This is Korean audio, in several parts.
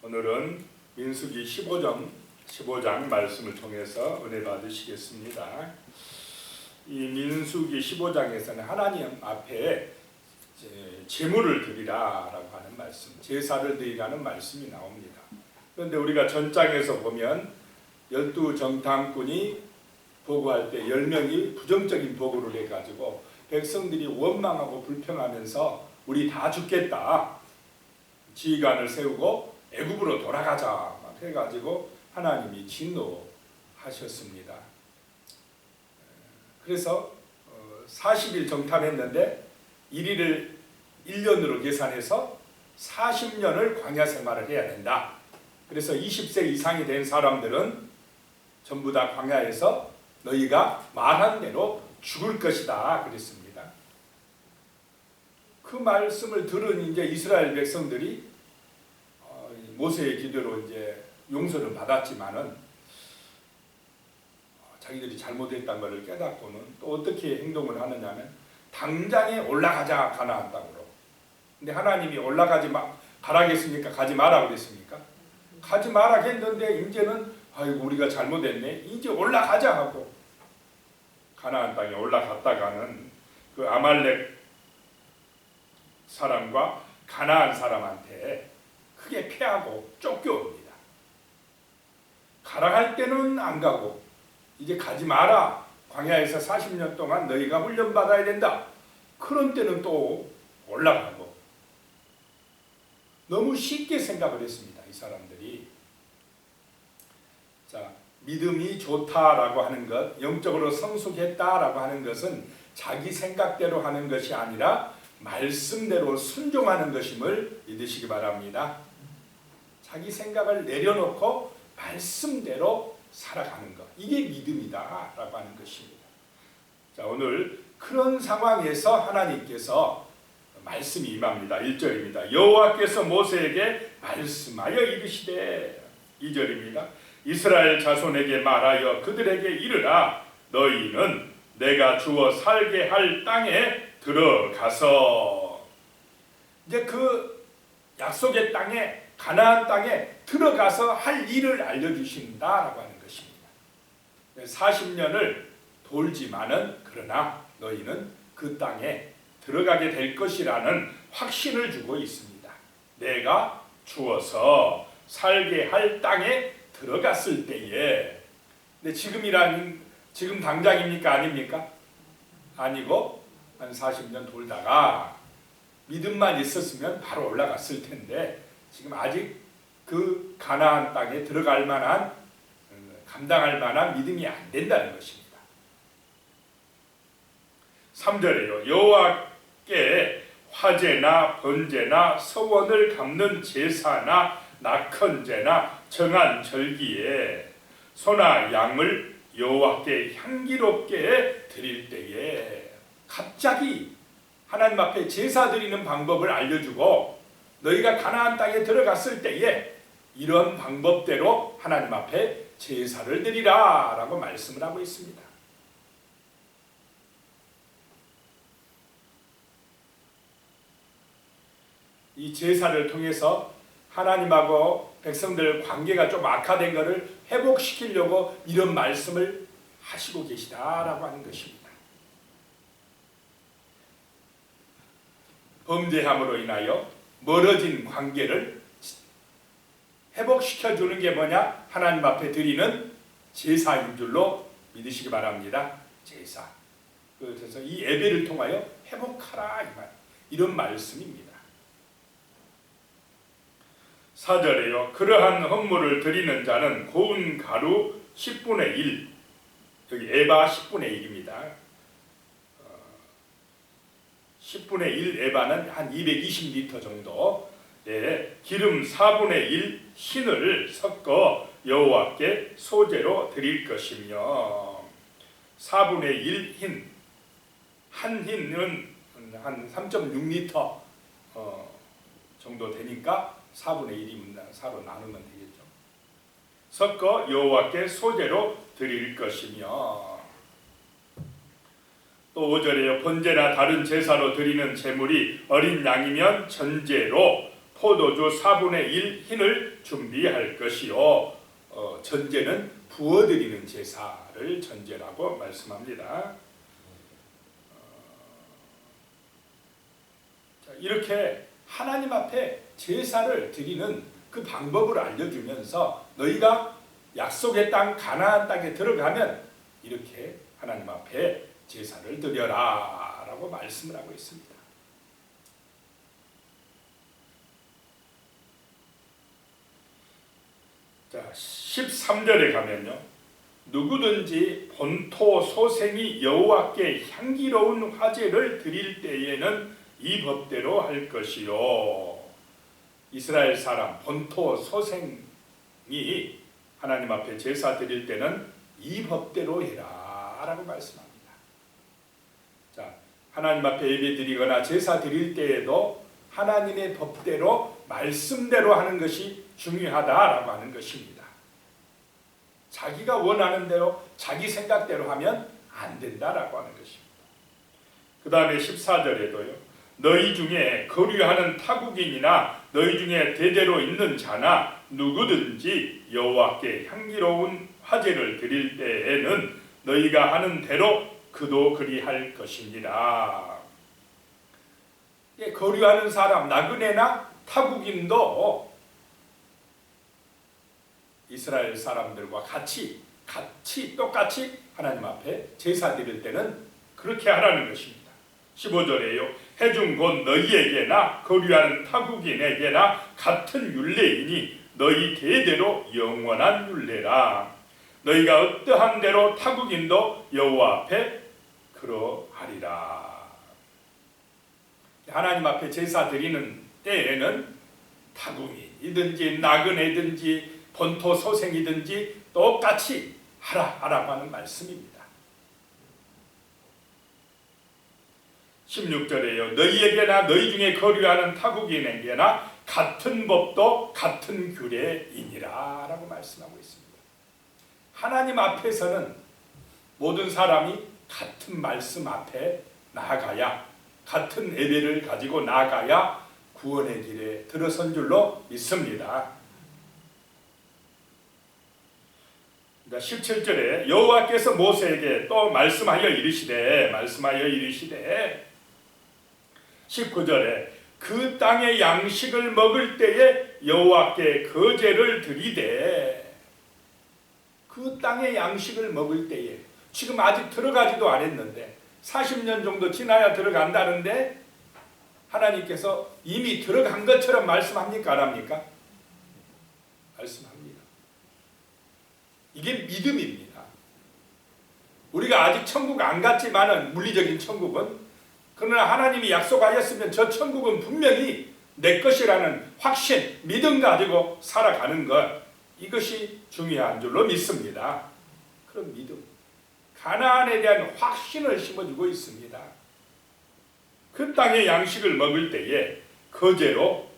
오늘은 민수기 15장 말씀을 통해서 은혜 받으시겠습니다. 이 민수기 15장에서는 하나님 앞에 제물을 드리라라고 하는 말씀, 제사를 드리라는 말씀이 나옵니다. 그런데 우리가 전장에서 보면 12정탐꾼이 보고할 때 10명이 부정적인 보고를 해가지고 백성들이 원망하고 불평하면서 우리 다 죽겠다, 지휘관을 세우고 애굽으로 돌아가자 막 해가지고 하나님이 진노하셨습니다. 그래서 40일 정탐했는데 1일을 1년으로 계산해서 40년을 광야 생활을 해야 된다. 그래서 20세 이상이 된 사람들은 전부 다 광야에서 너희가 말한 대로 죽을 것이다 그랬습니다. 그 말씀을 들은 이제 이스라엘 백성들이 모세의 기도로 이제 용서를 받았지만은 자기들이 잘못했다는 것을 깨닫고는 또 어떻게 행동을 하느냐면 당장에 올라가자 가나안 땅으로. 근데 하나님이 가라겠습니까? 가지 마라 그랬습니까? 가지 마라 했는데 이제는 아이고 우리가 잘못했네. 이제 올라가자 하고 가나안 땅에 올라갔다가는 그 아말렉 사람과 가나안 사람한테 크게 패하고 쫓겨옵니다. 가라 할 때는 안 가고 이제 가지 마라. 광야에서 40년 동안 너희가 훈련받아야 된다. 그런 때는 또 올라가고. 너무 쉽게 생각을 했습니다. 이 사람들이. 자, 믿음이 좋다라고 하는 것, 영적으로 성숙했다라고 하는 것은 자기 생각대로 하는 것이 아니라 말씀대로 순종하는 것임을 믿으시기 바랍니다. 자기 생각을 내려놓고 말씀대로 살아가는 것, 이게 믿음이다라고 하는 것입니다. 자, 오늘 그런 상황에서 하나님께서 말씀이 임합니다. 1절입니다. 여호와께서 모세에게 말씀하여 이르시되, 2절입니다. 이스라엘 자손에게 말하여 그들에게 이르라. 너희는 내가 주어 살게 할 땅에 들어가서, 이제 그 약속의 땅에, 가나안 땅에 들어가서 할 일을 알려주신다라고 하는 것입니다. 40년을 돌지만은 그러나 너희는 그 땅에 들어가게 될 것이라는 확신을 주고 있습니다. 내가 주어서 살게 할 땅에 들어갔을 때에. 근데 지금 당장입니까? 아닙니까? 아니고 한 40년 돌다가 믿음만 있었으면 바로 올라갔을 텐데 지금 아직 그 가나안 땅에 들어갈 만한, 감당할 만한 믿음이 안 된다는 것입니다. 3절에요. 여호와께 화제나 번제나 서원을 갚는 제사나 낙헌제나 정한 절기에 소나 양을 여호와께 향기롭게 드릴 때에, 갑자기 하나님 앞에 제사 드리는 방법을 알려주고 너희가 가나안 땅에 들어갔을 때에 이런 방법대로 하나님 앞에 제사를 드리라 라고 말씀을 하고 있습니다. 이 제사를 통해서 하나님하고 백성들 관계가 좀 악화된 것을 회복시키려고 이런 말씀을 하시고 계시다라고 하는 것입니다. 범죄함으로 인하여 멀어진 관계를 회복시켜주는 게 뭐냐? 하나님 앞에 드리는 제사인 줄로 믿으시기 바랍니다. 제사. 그래서 이 예배를 통하여 회복하라 이런 말씀입니다. 4절에요. 그러한 헌물을 드리는 자는 고운 가루 10분의 1, 여기 에바 10분의 1입니다. 10분의 1 에바는 한 220리터 정도, 기름 4분의 1 흰을 섞어 여호와께 소제로 드릴 것이며, 4분의 1 흰, 한 흰은 한 3.6리터 정도 되니까 4분의 1이면 4로 나누면 되겠죠. 섞어 여호와께 소제로 드릴 것이며, 또 5절에요. 번제나 다른 제사로 드리는 제물이 어린 양이면 전제로, 포도주 4분의 1 흰을 준비할 것이요. 전제는 부어드리는 제사를 전제라고 말씀합니다. 이렇게 하나님 앞에 제사를 드리는 그 방법을 알려주면서 너희가 약속의 땅 가나안 땅에 들어가면 이렇게 하나님 앞에 제사를 드려라 라고 말씀을 하고 있습니다. 자, 13절에 가면요, 누구든지 본토 소생이 여호와께 향기로운 화제를 드릴 때에는 이 법대로 할 것이요. 이스라엘 사람 본토 소생이 하나님 앞에 제사 드릴 때는 이 법대로 해라 라고 말씀합니다. 자, 하나님 앞에 예배 드리거나 제사 드릴 때에도 하나님의 법대로 말씀대로 하는 것이 중요하다라고 하는 것입니다. 자기가 원하는 대로 자기 생각대로 하면 안 된다라고 하는 것입니다. 그 다음에 14절에도요. 너희 중에 거류하는 타국인이나 너희 중에 대대로 있는 자나 누구든지 여호와께 향기로운 화제를 드릴 때에는 너희가 하는 대로 그도 그리할 것이니라. 거류하는 사람, 나그네나 타국인도 이스라엘 사람들과 같이 똑같이 하나님 앞에 제사 드릴 때는 그렇게 하라는 것입니다. 15절에요. 해중 곧 너희에게나 거류하는 타국인에게나 같은 율례이니 너희 대대로 영원한 율례라. 너희가 어떠한 대로 타국인도 여호와 앞에 그러하리라. 하나님 앞에 제사 드리는 때에는 타국인이든지 나그네든지 본토 소생이든지 똑같이 하라고 하는 말씀입니다. 16절에요. 너희에게나 너희 중에 거류하는 타국인에게나 같은 법도 같은 규례이니라 라고 말씀하고 있습니다. 하나님 앞에서는 모든 사람이 같은 말씀 앞에 나아가야, 같은 예배를 가지고 나아가야 구원의 길에 들어선 줄로 믿습니다. 17절에 여호와께서 모세에게 또 말씀하여 이르시되 19절에 그 땅의 양식을 먹을 때에 여호와께 거제를 드리되, 그 땅의 양식을 먹을 때에, 지금 아직 들어가지도 않았는데 40년 정도 지나야 들어간다는데 하나님께서 이미 들어간 것처럼 말씀합니까? 안 합니까? 말씀합니다. 이게 믿음입니다. 우리가 아직 천국 안 갔지만은, 물리적인 천국은, 그러나 하나님이 약속하였으면 저 천국은 분명히 내 것이라는 확신, 믿음 가지고 살아가는 것, 이것이 중요한 줄로 믿습니다. 그런 믿음, 가나안에 대한 확신을 심어주고 있습니다. 그 땅의 양식을 먹을 때에 거제로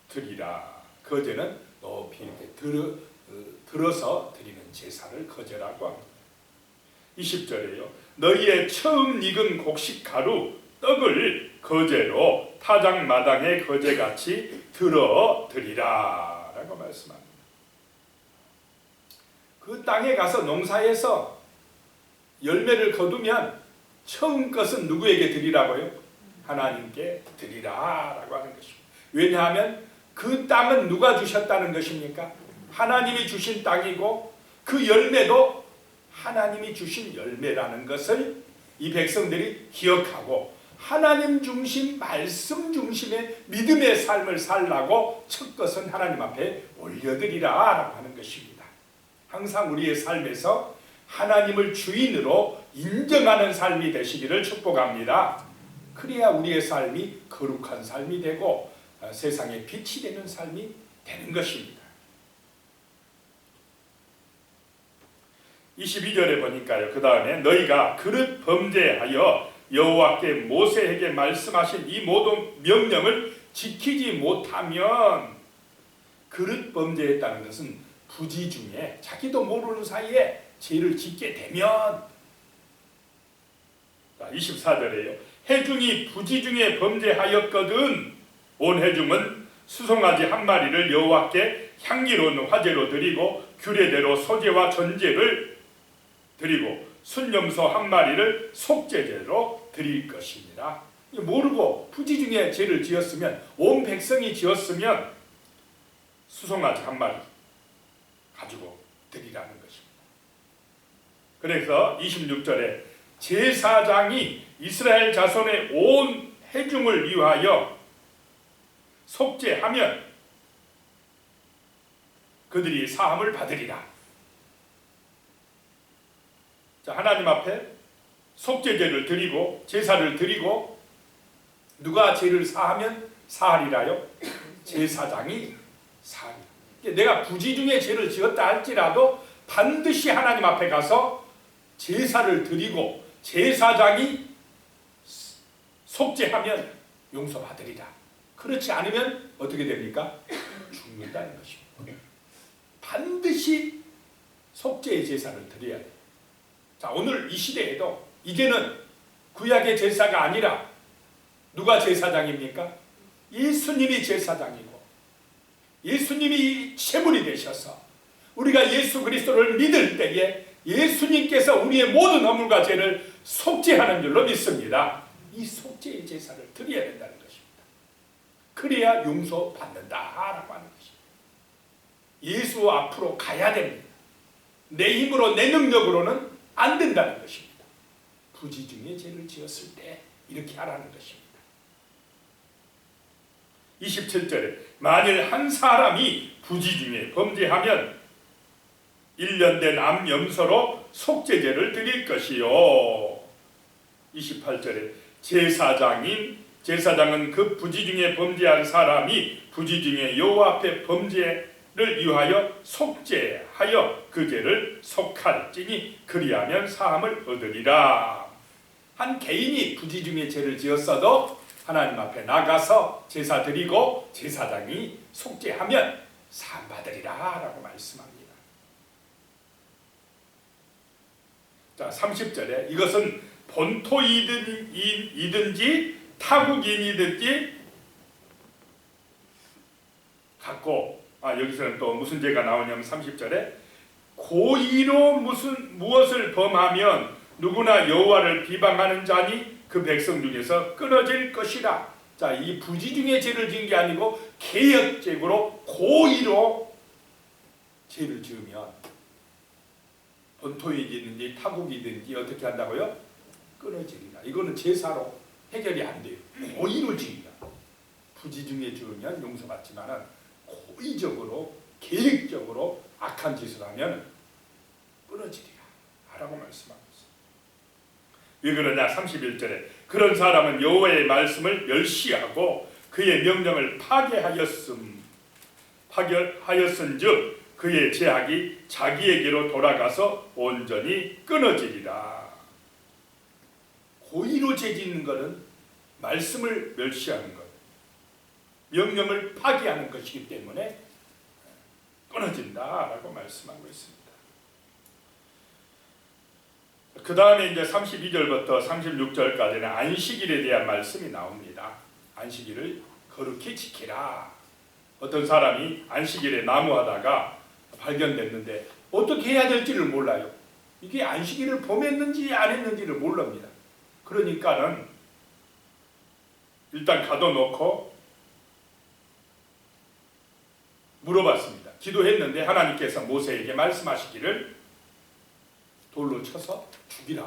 드리라. 거제는 높이 이렇게 들어서 드리는 제사를 거제라고 합니다. 20절에요. 너희의 처음 익은 곡식 가루 떡을 거제로 타작마당에 거제같이 들어 드리라 라고 말씀합니다. 그 땅에 가서 농사에서 열매를 거두면 처음 것은 누구에게 드리라고요? 하나님께 드리라 라고 하는 것입니다. 왜냐하면 그 땅은 누가 주셨다는 것입니까? 하나님이 주신 땅이고 그 열매도 하나님이 주신 열매라는 것을 이 백성들이 기억하고 하나님 중심, 말씀 중심의 믿음의 삶을 살라고 첫 것은 하나님 앞에 올려드리라 라고 하는 것입니다. 항상 우리의 삶에서 하나님을 주인으로 인정하는 삶이 되시기를 축복합니다. 그래야 우리의 삶이 거룩한 삶이 되고 세상에 빛이 되는 삶이 되는 것입니다. 22절에 보니까요. 그 다음에 너희가 그릇 범죄하여 여호와께 모세에게 말씀하신 이 모든 명령을 지키지 못하면, 그릇 범죄했다는 것은 부지 중에 자기도 모르는 사이에 죄를 짓게 되면, 24절에요. 해중이 부지 중에 범죄하였거든 온 해중은 수송아지 한 마리를 여호와께 향기로운 화제로 드리고 규례대로 소제와 전제를 드리고 순염소 한 마리를 속죄제로 드릴 것입니다. 모르고 부지 중에 죄를 지었으면, 온 백성이 지었으면 수송아지 한 마리 가지고 드리라는 것입니다. 그래서 26절에 제사장이 이스라엘 자손의 온 회중을 위하여 속죄하면 그들이 사함을 받으리라. 자, 하나님 앞에 속죄제를 드리고 제사를 드리고 누가 죄를 사하면 사하리라요? 제사장이 사하리라. 내가 부지 중에 죄를 지었다 할지라도 반드시 하나님 앞에 가서 제사를 드리고 제사장이 속죄하면 용서받으리라. 그렇지 않으면 어떻게 됩니까? 죽는다는 것입니다. 반드시 속죄의 제사를 드려야 돼요. 자, 오늘 이 시대에도 이제는 구약의 제사가 아니라 누가 제사장입니까? 예수님이 제사장이고 예수님이 제물이 되셔서 우리가 예수 그리스도를 믿을 때에 예수님께서 우리의 모든 허물과 죄를 속죄하는 줄로 믿습니다. 이 속죄의 제사를 드려야 된다는 것입니다. 그래야 용서받는다라고 하는 것입니다. 예수 앞으로 가야 됩니다. 내 힘으로 내 능력으로는 안 된다는 것입니다. 부지 중에 죄를 지었을 때 이렇게 하라는 것입니다. 27절에 만일 한 사람이 부지 중에 범죄하면 1년 된 암염소로 속죄제를 드릴 것이요. 28절에 제사장은 그 부지 중에 범죄한 사람이 부지 중에 여호와 앞에 범죄를 위하여 속죄하여 그 죄를 속할지니 그리하면 사함을 얻으리라. 한 개인이 부지 중에 죄를 지었어도 하나님 앞에 나가서 제사 드리고 제사장이 속죄하면 사함 받으리라 라고 말씀합니다. 자, 30절에 이것은 본토이든지 타국인이든지 갖고, 여기서는 또 무슨 죄가 나오냐면 30절에 고의로 무엇을 범하면 누구나 여호와를 비방하는 자니 그 백성 중에서 끊어질 것이라. 자, 이 부지 중에 죄를 지은 게 아니고 계획적으로 고의로 죄를 지으면 본토이든지 타국이든지 어떻게 한다고요? 끊어지리라. 이거는 제사로 해결이 안 돼요. 고의로 지으면, 부지 중에 지으면 용서받지만은 고의적으로 계획적으로 악한 짓을 하면 끊어지리라 라고 말씀하고 있습니다. 왜 그러냐? 31절에 그런 사람은 여호와의 말씀을 멸시하고 그의 명령을 파괴하였은즉 그의 죄악이 자기에게로 돌아가서 온전히 끊어지리라. 고의로 죄짓는 것은 말씀을 멸시하는 것, 명령을 파기하는 것이기 때문에 끊어진다라고 말씀하고 있습니다. 그 다음에 이제 32절부터 36절까지는 안식일에 대한 말씀이 나옵니다. 안식일을 거룩히 지키라. 어떤 사람이 안식일에 나무하다가 발견됐는데 어떻게 해야 될지를 몰라요. 이게 안식일을 범했는지 안 했는지를 모릅니다. 그러니까는 일단 가둬놓고 물어봤습니다. 기도했는데 하나님께서 모세에게 말씀하시기를 돌로 쳐서 죽이라.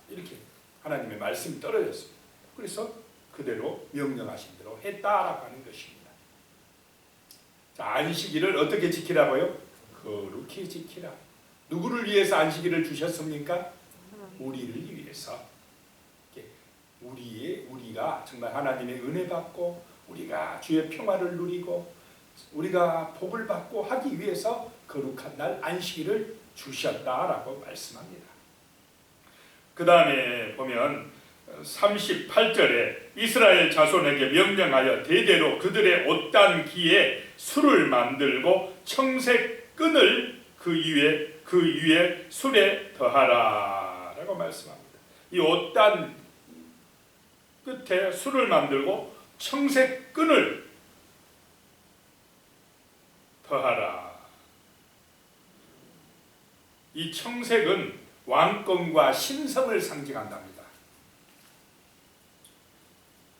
이렇게 하나님의 말씀이 떨어졌습니다. 그래서 그대로 명령하신 대로 했다라고 하는 것입니다. 자, 안식일을 어떻게 지키라고요? 거룩히 지키라. 누구를 위해서 안식일을 주셨습니까? 우리를 위해서. 우리가 정말 하나님의 은혜 받고 우리가 주의 평화를 누리고 우리가 복을 받고 하기 위해서 거룩한 날 안식일을 주셨다라고 말씀합니다. 그 다음에 보면 38절에 이스라엘 자손에게 명령하여 대대로 그들의 옷단기에 술을 만들고 청색 끈을 그 위에 술에 더하라 라고 말씀합니다. 이 옷단 끝에 술을 만들고 청색 끈을 더하라. 이 청색은 왕권과 신성을 상징한답니다.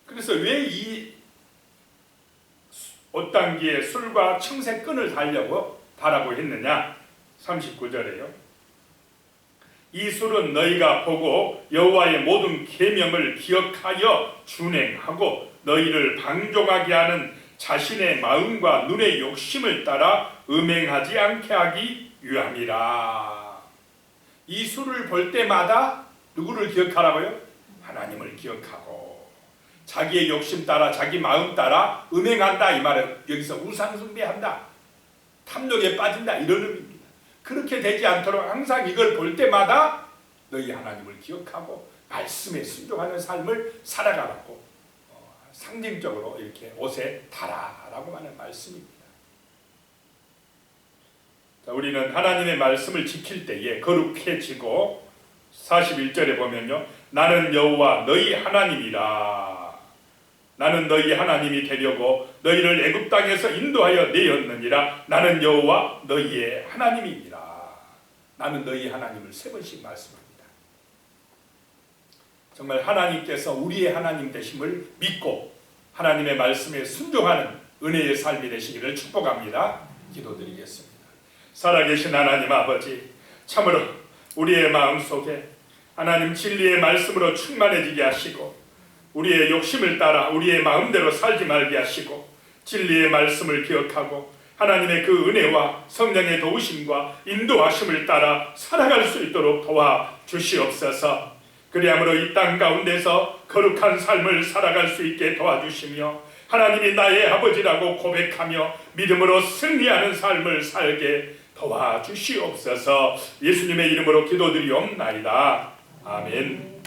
그래서 왜 이 옷단기에 술과 청색끈을 달라고 했느냐? 39절에요. 이 술은 너희가 보고 여호와의 모든 계명을 기억하여 준행하고 너희를 방종하게 하는 자신의 마음과 눈의 욕심을 따라 음행하지 않게 하기 위함이라. 이 술을 볼 때마다 누구를 기억하라고요? 하나님을 기억하고 자기의 욕심 따라 자기 마음 따라 음행한다, 이 말은 여기서 우상숭배한다, 탐욕에 빠진다, 이런 의미입니다. 그렇게 되지 않도록 항상 이걸 볼 때마다 너희 하나님을 기억하고 말씀에 순종하는 삶을 살아가라고 상징적으로 이렇게 옷에 달아라고 하는 말씀입니다. 자, 우리는 하나님의 말씀을 지킬 때에 거룩해지고 41절에 보면요, 나는 여호와 너희 하나님이라. 나는 너희 하나님이 되려고 너희를 애굽 땅에서 인도하여 내었느니라. 나는 여호와 너희의 하나님이니라. 나는 너희 하나님을 3번씩 말씀합니다. 정말 하나님께서 우리의 하나님 되심을 믿고 하나님의 말씀에 순종하는 은혜의 삶이 되시기를 축복합니다. 기도드리겠습니다. 살아계신 하나님 아버지, 참으로 우리의 마음속에 하나님 진리의 말씀으로 충만해지게 하시고 우리의 욕심을 따라 우리의 마음대로 살지 말게 하시고 진리의 말씀을 기억하고 하나님의 그 은혜와 성령의 도우심과 인도하심을 따라 살아갈 수 있도록 도와주시옵소서. 그리함으로 이 땅 가운데서 거룩한 삶을 살아갈 수 있게 도와주시며 하나님이 나의 아버지라고 고백하며 믿음으로 승리하는 삶을 살게 도와주시옵소서. 예수님의 이름으로 기도드리옵나이다. 아멘.